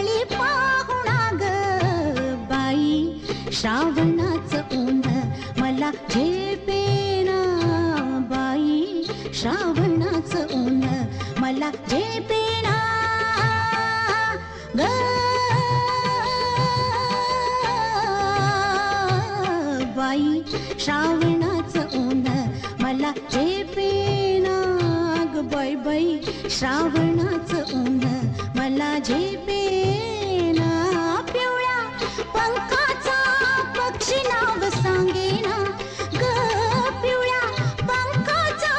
जवळी पाहुणा ग बाई, श्रावणाचं ऊन मला झेपेना बाई, श्रावणाचं ऊन मला झेपेना ग बाई, श्रावणाचं ऊन मला झेपेना ग बाई बाई, श्रावणाचं ऊन मला झेपेना. पिवळ्या पंखाचा पक्षी नाव सांगेना ग, पिवळ्या पंखाचा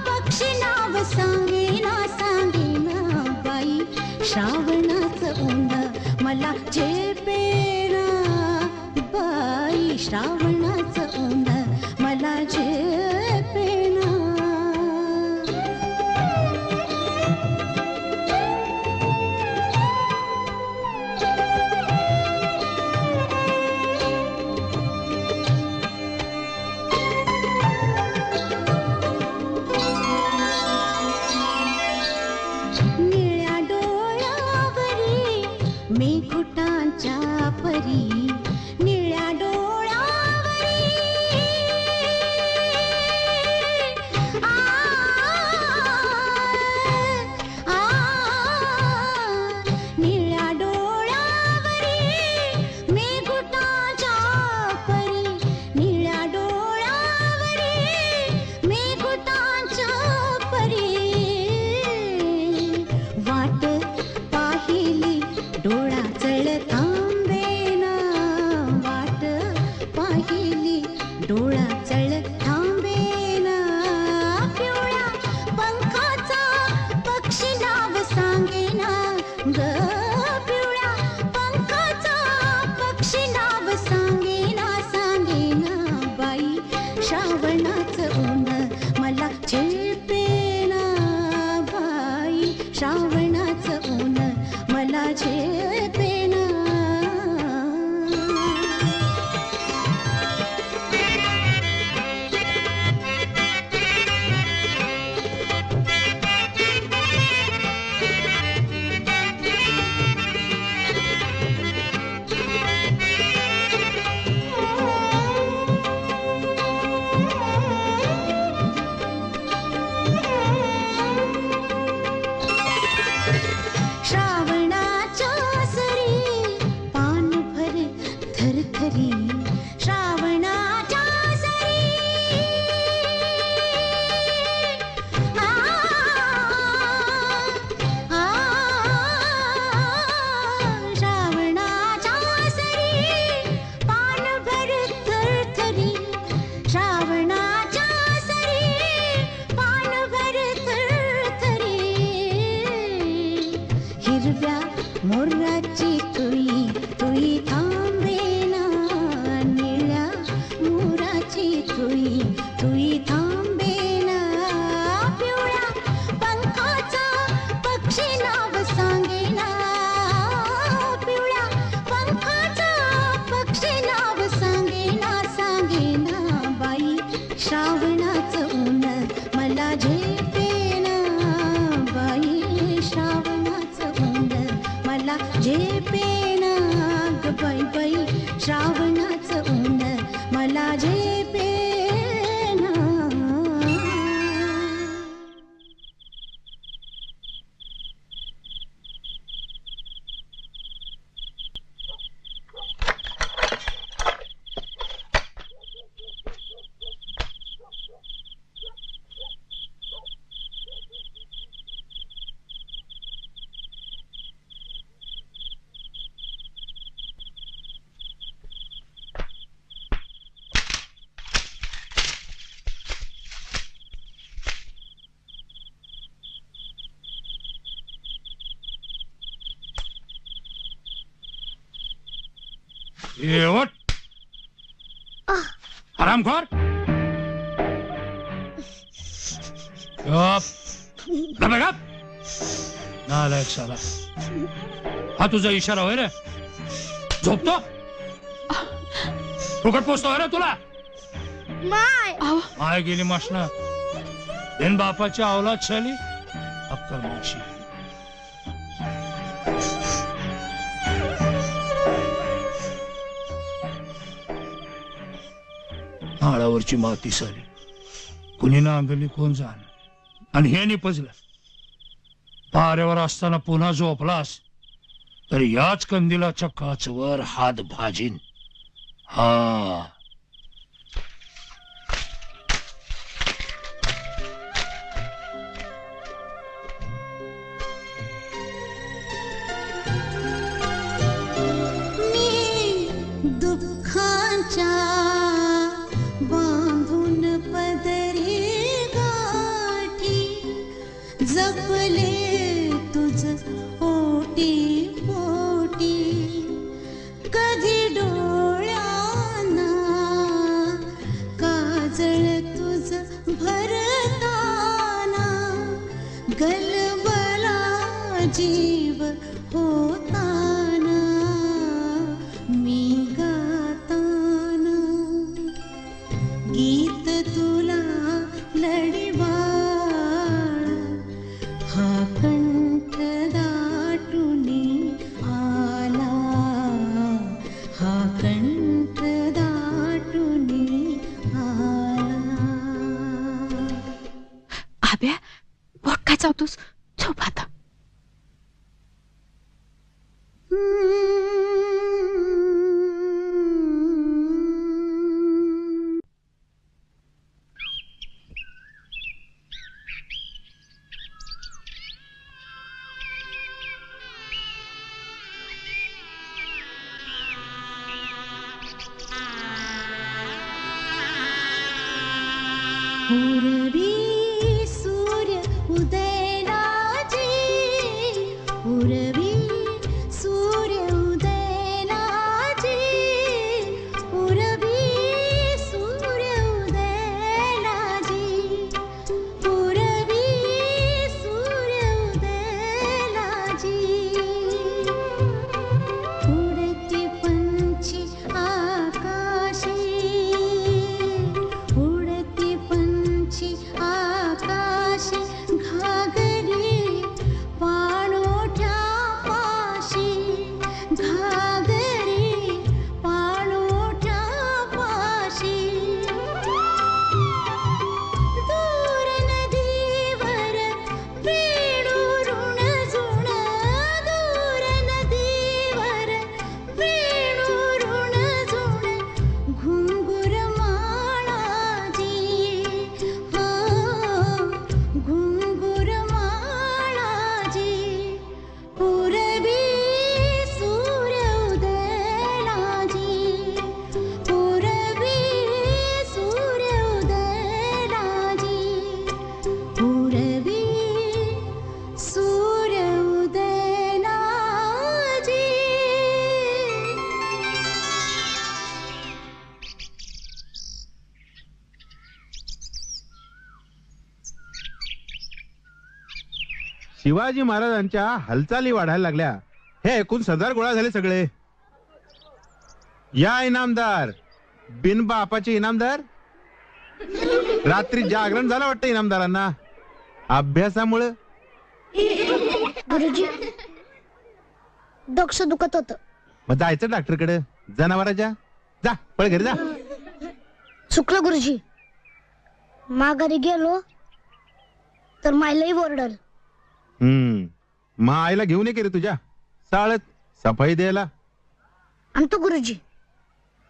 पक्षी नाव सांगेना सांगेना बाई, श्रावणाचं ऊन मला झेपेना बाई, श्रावणाचं ऊन मला झेपेना. निळ्या डोळ्यावरी मेघुटांच्या परी, निळ्या डोळ्यावरी आ, आ, निळ्या डोळ्यावरी मेघुटांच्या परी, निळ्या डोळ्यावरी मेघुटांच्या परी. वाट पाहिली डोळा चळ थांबेना, वाट पाहिली डोळा चळ थांबेना. पिवळ्या पंखाचा पक्षी नाव सांगेना ग, पिवळ्या पंखाचा पक्षी नाव सांगेना सांगेना बाई, श्रावणाचं ऊन मला झेपेना बाई, श्रावणाचं ऊन मला झेपेना. श्रावणाच्या सरी पान भर थरथरी, श्रावणाच्या सरी आ, आ, श्रावणाच्या सरी पान भर थरथरी, श्रावणाच्या सरी पान भर थरथरी. हिरव्या मोराची तुई तुई थांबेना, निळ्या मोराची तुई तुई थांबेना. पिवळ्या पंखाचा पक्षी नाव सांगेना, पिवळ्या पंखाचा पक्षी नाव सांगेना सांगेना बाई, श्रावणाचं ऊन मला झेपेना बाई, श्रावणाचं ऊन मला झेपेना ग बाई बाई, श्रावणाचं ऊन मला झेपेना. ये उठ हरामखोर. नालायक साला, हा तुझा इशारा होय रे? झोपतो फुकट पोचतो होय रे तुला? माय गेली माशना, बिन बापाची अवलाद शाली अक्कल माशी. अंगावरची माती सारी कुणी नांगली कोण जाण आणि हे निपजलं. पाऱ्यावर असताना पुन्हा झोपलास तर याच कंदिलाच्या काचवर हात भाजीन. हा दुःखांच्या बांधून पदरी गाठी जपले तुझ ओटी पोटी कधी डोळ्यांना काजळ तुझ भरताना गलबला जीव होताना मी गाताना गीत तुला लढीवाळ हा कंठ दाटुनी आला हा कंठ दाटुनी आला. आब्या पोट काय चावतोस झोप आता. पूर्वी सूर्य उदयनाची पूर्वी सूर्य उदयनाची पूर्वी सूर्य उदयनाची पूर्वी सूर्य उदयनाची उडती पंछी आकाशी उडती पंछी आकाशी घागरी पाणोठ्या पाशी घागरी पाणोठ्या पाशी दूर नदीवर वेणू ऋण जुण दूर नदीवर वेणू ऋण जुण घुंगुर माळाजी घुंगुर माळाजी पूर्वी सूर्य उदयनाजी पूर्वी सूर्य उदयनाजी पूर्वी सूर्य उदयनाजी. शिवाजी महाराजांच्या हालचाली वाढायला लागल्या हे ऐकून सरदार गोळा झाले सगळे. या इनामदार बिन बापाचे इनामदार. रात्री जागरण झालं वाटतं इनामदारांना अभ्यासामुळे. गुरुजी डोकं दुखत होत. मग जायचं डॉक्टरकडे जनावराच्या. जा पळ घरी जा. चुकलं गुरुजी माघारी गेलो तर मायलाही ओरडल. मग आईला घेऊन ये की रे तुझ्या साळत सफाई द्यायला. आणतो गुरुजी.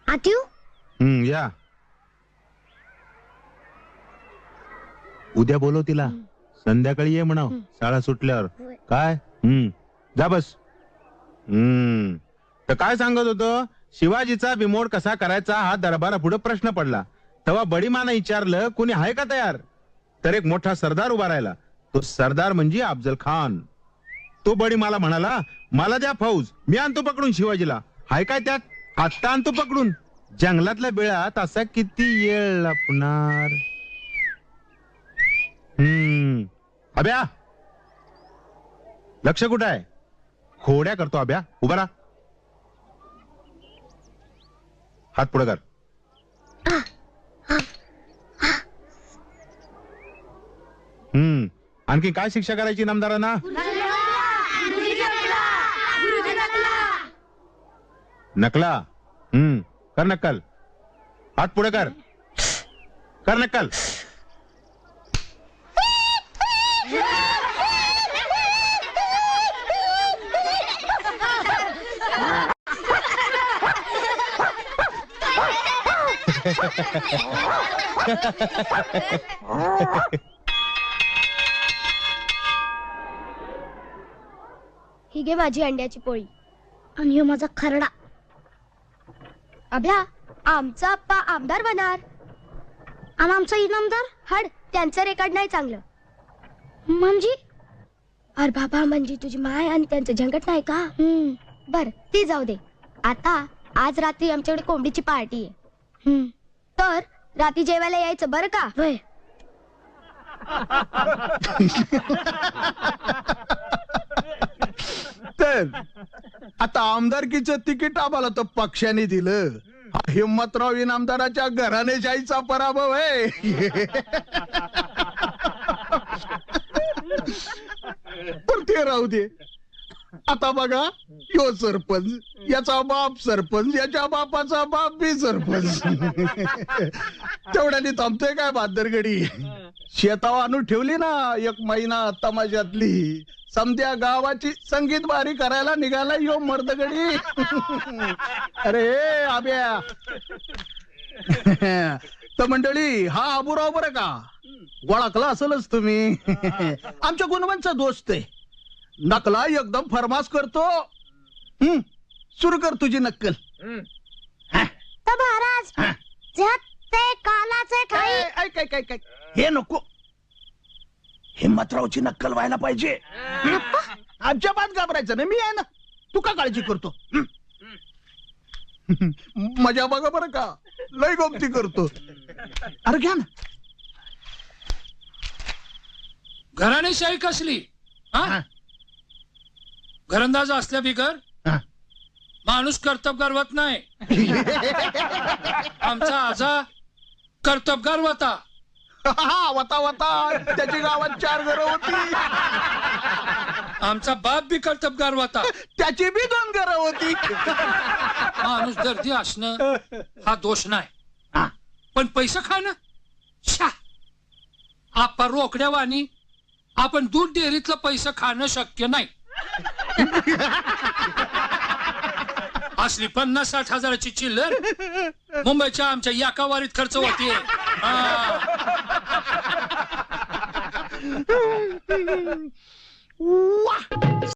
आत येऊ. या उद्या बोलव तिला संध्याकाळी ये म्हणाव शाळा सुटल्यावर. काय जा बस. तर काय सांगत होतो शिवाजीचा बिमोड कसा करायचा हा दरबारा पुढे प्रश्न पडला. तेव्हा बडीमाना विचारलं कुणी आहे का तयार. तर एक मोठा सरदार उभा राहिला. तो सरदार म्हणजे अफजल खान. तो बडीमाला म्हणाला मला द्या फौज मी आणतो पकडून शिवाजीला. हाय काय त्यात आत्ता आणतो पकडून. जंगलातल्या बेळात असा किती येळ लपणार. अभ्या लक्ष कुठं आहे. खोड्या करतो अभ्या. उभा राहा. हात पुढे कर. आणखी काय शिक्षा करायची नामदारांना. नकला कर नक्कल. हात पुढे कर. कर नक्कल. ही घे माझी अंड्याची पोळी आणि ह्यो माझा खरडा. अभ्या, आमचा आप्पा आमदार बनणार आणि आमचा इनामदार हड. त्यांचं रेकॉर्ड नाही चांगलं. म्हणजे अरे बाबा, म्हणजे तुझी माय आणि त्यांचं झंगट नाही का? बर, ती जाऊ दे. आता आज रात्री आमच्याकडे कोंबडीची पार्टी आहे. तर रात्री जेवायला यायचं बरं का? होय. तर आता आमदारकीचं तिकीट आम्हाला तर पक्षाने दिलं. हा हिम्मतराव इनामदाराच्या घराने जायचा पराभव आहे. पण ते राहू दे. आता बघा, यो सरपंच, याचा बाप सरपंच, याच्या बापाचा बाप बी सरपंच. तेवढ्याने थांबतोय काय बादरगडी? शेतावर आणून ठेवली ना एक महिना तमाशातली. समध्या गावाची संगीत बारी करायला निघाला यो मर्दगडी. अरे आब्या. तर मंडळी, हा आबूराव बरं का, ओळखला असेलच तुम्ही. आमच्या गुणवंतचा दोस्त आहे. नकला एकदम फरमास करतो. सुरू कर तुझी नक्कल. तर महाराज, ते कालाचे काही हे नको. हिम्मतरावची नक्कल व्हायला पाहिजे. अजिबात घाबरायचं नाही, मी आहे ना. तू का काळजी करतो? मजा बघा बरं का, लय गोमती करतो. अरे घ्या ना. घराणेशाही कसली? हा, घरंदाज असल्या बिगर माणूस कर्तबगार होत नाही. आमचा आजा कर्तबगार होता. वता वता त्याची गावात 4 घरं होती. आमचा बाप बी कर्तबगार होता. त्याची बी 2 घरं होती. माणूस दर्दी असणं हा दोष नाही, पण पैसा खाणं छा. आपण रोकड्या वाणी आपण दूध डेअरीतलं पैसा खाणं शक्य नाही. असली 50-60 हजाराची चिल्लर मुंबईच्या आमच्या याकावारीत खर्च होतीये.